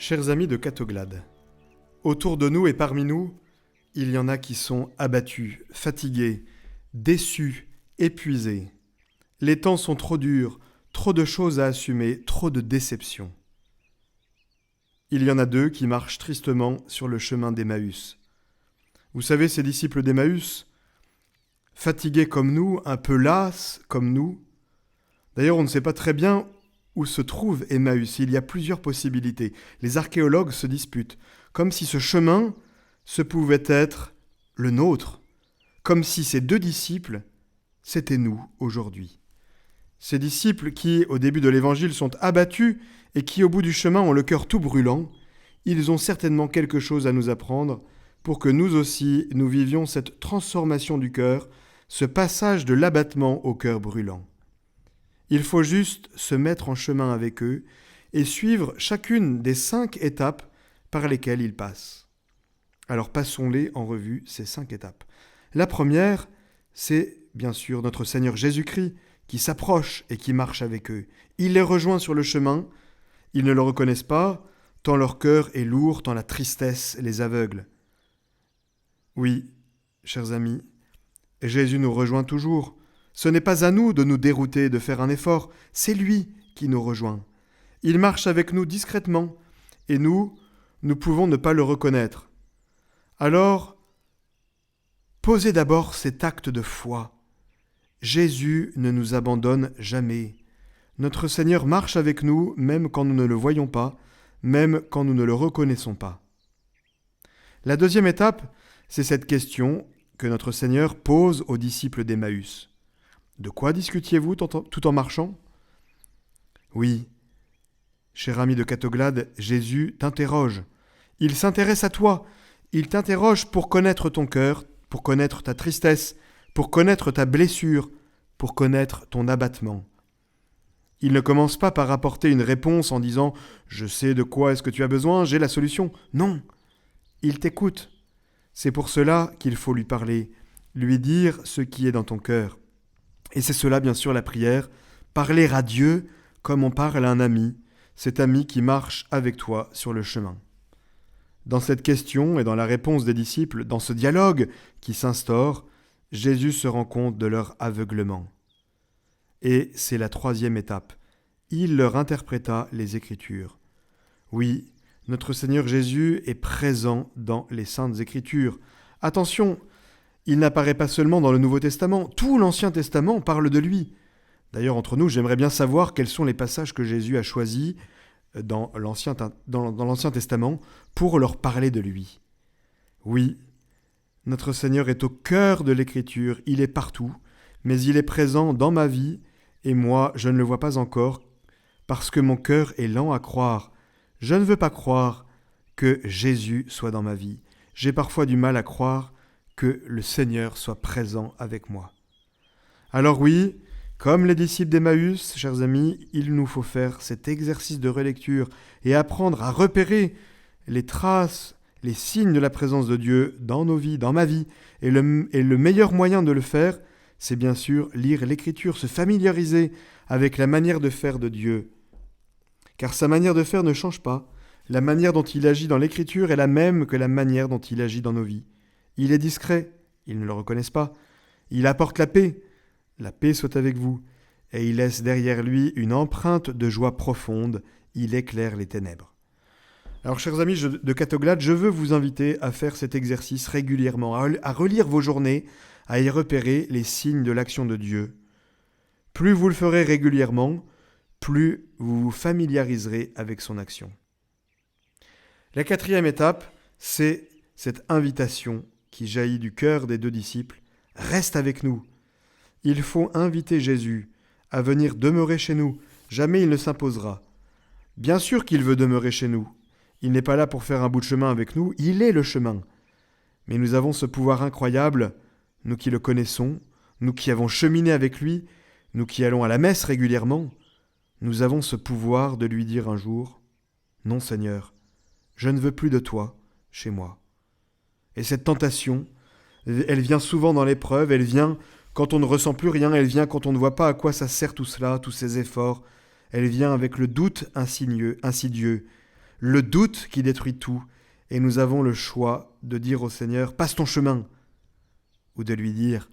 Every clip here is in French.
Chers amis de Catoglade, autour de nous et parmi nous, il y en a qui sont abattus, fatigués, déçus, épuisés. Les temps sont trop durs, trop de choses à assumer, trop de déceptions. Il y en a deux qui marchent tristement sur le chemin d'Emmaüs. Vous savez, ces disciples d'Emmaüs, fatigués comme nous, un peu las comme nous. D'ailleurs, on ne sait pas très bien où se trouve Emmaüs. Il y a plusieurs possibilités. Les archéologues se disputent, comme si ce chemin, ce pouvait être le nôtre, comme si ces deux disciples, c'était nous aujourd'hui. Ces disciples qui, au début de l'Évangile, sont abattus et qui, au bout du chemin, ont le cœur tout brûlant, ils ont certainement quelque chose à nous apprendre pour que nous aussi, nous vivions cette transformation du cœur, ce passage de l'abattement au cœur brûlant. Il faut juste se mettre en chemin avec eux et suivre chacune des 5 étapes par lesquelles ils passent. Alors passons-les en revue, ces 5 étapes. La première, c'est bien sûr notre Seigneur Jésus-Christ qui s'approche et qui marche avec eux. Il les rejoint sur le chemin, ils ne le reconnaissent pas, tant leur cœur est lourd, tant la tristesse les aveugle. Oui, chers amis, Jésus nous rejoint toujours. Ce n'est pas à nous de nous dérouter, de faire un effort, c'est lui qui nous rejoint. Il marche avec nous discrètement, et nous pouvons ne pas le reconnaître. Alors, posez d'abord cet acte de foi. Jésus ne nous abandonne jamais. Notre Seigneur marche avec nous, même quand nous ne le voyons pas, même quand nous ne le reconnaissons pas. La deuxième étape, c'est cette question que notre Seigneur pose aux disciples d'Emmaüs. De quoi discutiez-vous tout en marchant ? Oui, cher ami de Catoglade, Jésus t'interroge. Il s'intéresse à toi. Il t'interroge pour connaître ton cœur, pour connaître ta tristesse, pour connaître ta blessure, pour connaître ton abattement. Il ne commence pas par apporter une réponse en disant « Je sais de quoi est-ce que tu as besoin, j'ai la solution ». Non, il t'écoute. C'est pour cela qu'il faut lui parler, lui dire ce qui est dans ton cœur. Et c'est cela, bien sûr, la prière, parler à Dieu comme on parle à un ami, cet ami qui marche avec toi sur le chemin. Dans cette question et dans la réponse des disciples, dans ce dialogue qui s'instaure, Jésus se rend compte de leur aveuglement. Et c'est la troisième étape. Il leur interpréta les Écritures. Oui, notre Seigneur Jésus est présent dans les Saintes Écritures. Attention, il n'apparaît pas seulement dans le Nouveau Testament, tout l'Ancien Testament parle de lui. D'ailleurs, entre nous, j'aimerais bien savoir quels sont les passages que Jésus a choisis dans l'Ancien Testament pour leur parler de lui. Oui, notre Seigneur est au cœur de l'Écriture, il est partout, mais il est présent dans ma vie, et moi, je ne le vois pas encore, parce que mon cœur est lent à croire. Je ne veux pas croire que Jésus soit dans ma vie. J'ai parfois du mal à croire que le Seigneur soit présent avec moi. Alors oui, comme les disciples d'Emmaüs, chers amis, il nous faut faire cet exercice de relecture et apprendre à repérer les traces, les signes de la présence de Dieu dans nos vies, dans ma vie. Et le meilleur moyen de le faire, c'est bien sûr lire l'Écriture, se familiariser avec la manière de faire de Dieu. Car sa manière de faire ne change pas. La manière dont il agit dans l'Écriture est la même que la manière dont il agit dans nos vies. Il est discret, ils ne le reconnaissent pas. Il apporte la paix soit avec vous. Et il laisse derrière lui une empreinte de joie profonde, il éclaire les ténèbres. Alors, chers amis de Catoglade, je veux vous inviter à faire cet exercice régulièrement, à relire vos journées, à y repérer les signes de l'action de Dieu. Plus vous le ferez régulièrement, plus vous vous familiariserez avec son action. La quatrième étape, c'est cette invitation qui jaillit du cœur des deux disciples. Reste avec nous. Il faut inviter Jésus à venir demeurer chez nous. Jamais il ne s'imposera. Bien sûr qu'il veut demeurer chez nous. Il n'est pas là pour faire un bout de chemin avec nous, il est le chemin. Mais nous avons ce pouvoir incroyable, nous qui le connaissons, nous qui avons cheminé avec lui, nous qui allons à la messe régulièrement, nous avons ce pouvoir de lui dire un jour « Non Seigneur, je ne veux plus de toi chez moi ». Et cette tentation, elle vient souvent dans l'épreuve, elle vient quand on ne ressent plus rien, elle vient quand on ne voit pas à quoi ça sert tout cela, tous ces efforts, elle vient avec le doute insidieux, le doute qui détruit tout, et nous avons le choix de dire au Seigneur « Passe ton chemin !» ou de lui dire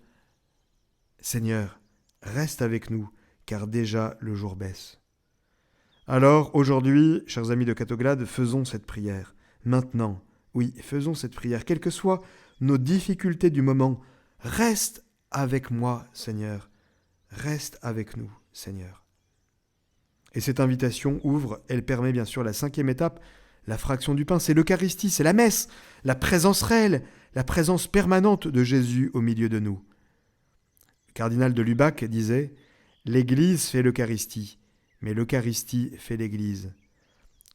« Seigneur, reste avec nous, car déjà le jour baisse. » Alors, aujourd'hui, chers amis de Catoglade, faisons cette prière. Maintenant, oui, faisons cette prière. Quelles que soient nos difficultés du moment, reste avec moi, Seigneur. Reste avec nous, Seigneur. Et cette invitation ouvre, elle permet bien sûr la 5e étape, la fraction du pain, c'est l'Eucharistie, c'est la messe, la présence réelle, la présence permanente de Jésus au milieu de nous. Le cardinal de Lubac disait « L'Église fait l'Eucharistie, mais l'Eucharistie fait l'Église. »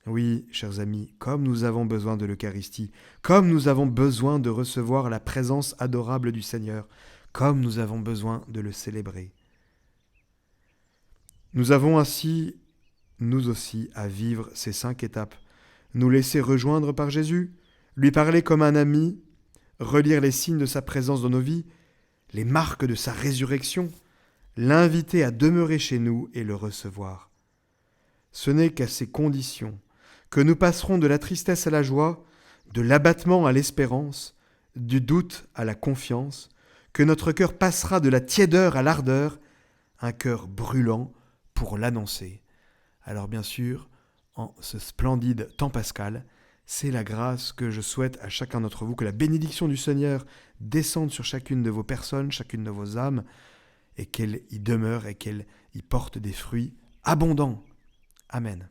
Oui, chers amis, comme nous avons besoin de l'Eucharistie, comme nous avons besoin de recevoir la présence adorable du Seigneur, comme nous avons besoin de le célébrer. Nous avons ainsi, nous aussi, à vivre ces 5 étapes. Nous laisser rejoindre par Jésus, lui parler comme un ami, relire les signes de sa présence dans nos vies, les marques de sa résurrection, l'inviter à demeurer chez nous et le recevoir. Ce n'est qu'à ces conditions que nous passerons de la tristesse à la joie, de l'abattement à l'espérance, du doute à la confiance, que notre cœur passera de la tiédeur à l'ardeur, un cœur brûlant pour l'annoncer. Alors bien sûr, en ce splendide temps pascal, c'est la grâce que je souhaite à chacun d'entre vous, que la bénédiction du Seigneur descende sur chacune de vos personnes, chacune de vos âmes, et qu'elle y demeure et qu'elle y porte des fruits abondants. Amen.